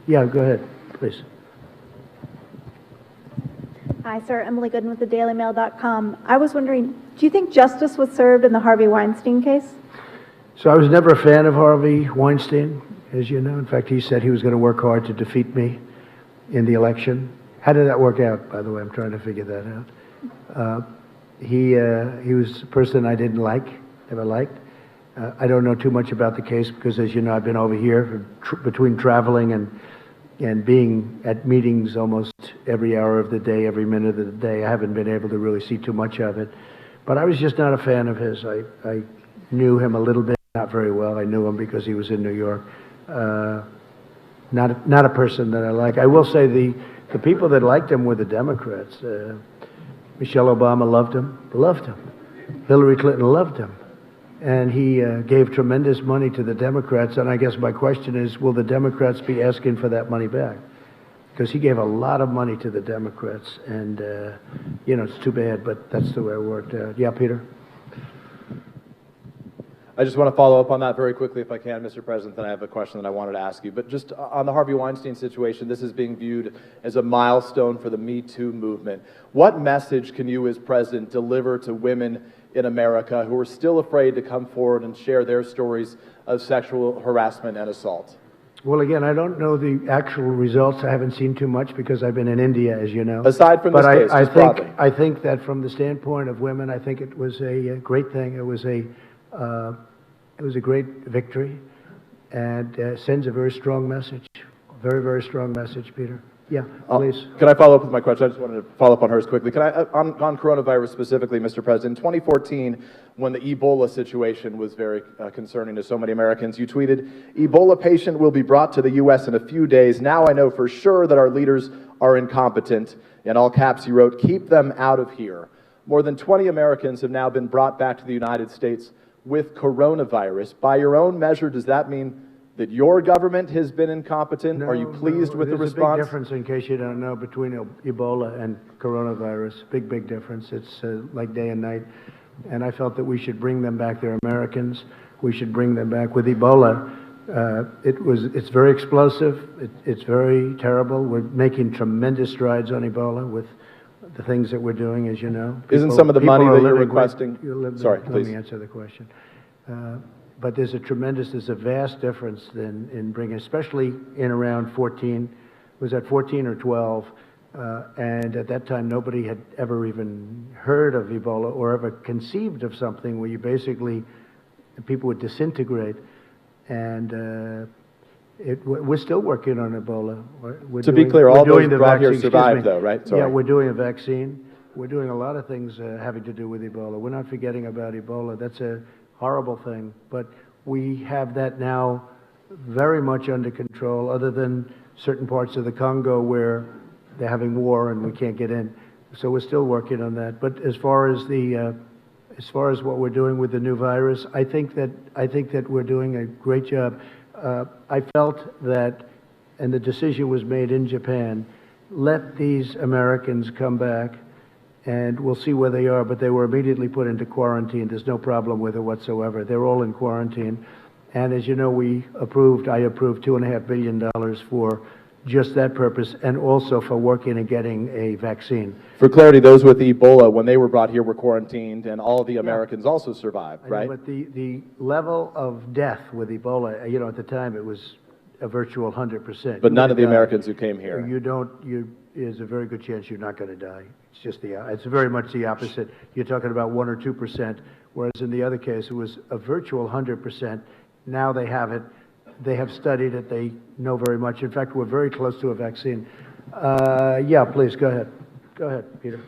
Yeah, go ahead, please. Hi, sir. Emily Gooden with the DailyMail.com. I was wondering, do you think justice was served in the Harvey Weinstein case? So I was never a fan of Harvey Weinstein, as you know. In fact, he said he was going to work hard to defeat me in the election. How did that work out, by the way? I'm trying to figure that out. He was a person I didn't like, never liked. I don't know too much about the case because, as you know, I've been over here between traveling and being at meetings almost every hour of the day, every minute of the day. I haven't been able to really see too much of it. But I was just not a fan of his. I knew him a little bit, not very well. I knew him because he was in New York. Not a person that I like. I will say the people that liked him were the Democrats. Michelle Obama loved him. Hillary Clinton loved him. And he gave tremendous money to the Democrats, and I guess my question is, will the Democrats be asking for that money back? Because he gave a lot of money to the Democrats, and, you know, it's too bad, but that's the way it worked out. Yeah, Peter? I just want to follow up on that very quickly, if I can, Mr. President. Then I have a question that I wanted to ask you. But just on the Harvey Weinstein situation, this is being viewed as a milestone for the Me Too movement. What message can you, as president, deliver to women in America who are still afraid to come forward and share their stories of sexual harassment and assault? Well, again, I don't know the actual results. I haven't seen too much because I've been in India, as you know. Aside from this case, just broadly. I think that from the standpoint of women, I think it was a great thing. It was a great victory, and sends a very strong message. Very, very strong message, Peter. Yeah, please. Can I follow up with my question? I just wanted to follow up on hers quickly. Can I, on coronavirus specifically, Mr. President, in 2014, when the Ebola situation was very concerning to so many Americans, you tweeted, "Ebola patient will be brought to the U.S. in a few days. Now I know for sure that our leaders are incompetent." In all caps, you wrote, "Keep them out of here." More than 20 Americans have now been brought back to the United States with coronavirus. By your own measure, does that mean that your government has been incompetent? Are you pleased with the response? There's a big difference, in case you don't know, between Ebola and coronavirus. Big difference. It's like day and night. And I felt that we should bring them back. They're Americans. We should bring them back. With Ebola, it's very explosive. It's very terrible. We're making tremendous strides on Ebola with the things that we're doing, as you know. Isn't some of the money that you're requesting? Sorry, please. Let me answer the question. But there's a vast difference in bringing, especially in around 14, was that 14 or 12? And at that time, nobody had ever even heard of Ebola or ever conceived of something where you basically, people would disintegrate. And we're still working on Ebola. To be clear, all those brought here survived, though, right? Sorry. Yeah, we're doing a vaccine. We're doing a lot of things having to do with Ebola. We're not forgetting about Ebola. That's a horrible thing, but we have that now very much under control, other than certain parts of the Congo where they're having war and we can't get in. So we're still working on that. But as far as what we're doing with the new virus, I think that we're doing a great job. I felt that, and the decision was made in Japan, let these Americans come back and we'll see where they are, but they were immediately put into quarantine. There's no problem with it whatsoever. They're all in quarantine. And as you know, I approved $2.5 billion for just that purpose, and also for working and getting a vaccine. For clarity, those with Ebola, when they were brought here, were quarantined, and all of the Americans also survived, right? But the level of death with Ebola, you know, at the time it was a virtual 100%. But none of the Americans who came here. There's a very good chance you're not going to die. It's just it's very much the opposite. You're talking about 1 or 2%, whereas in the other case it was a virtual 100%. Now they have it. They have studied it. They know very much. In fact, we're very close to a vaccine. Yeah, please, go ahead. Go ahead, Peter.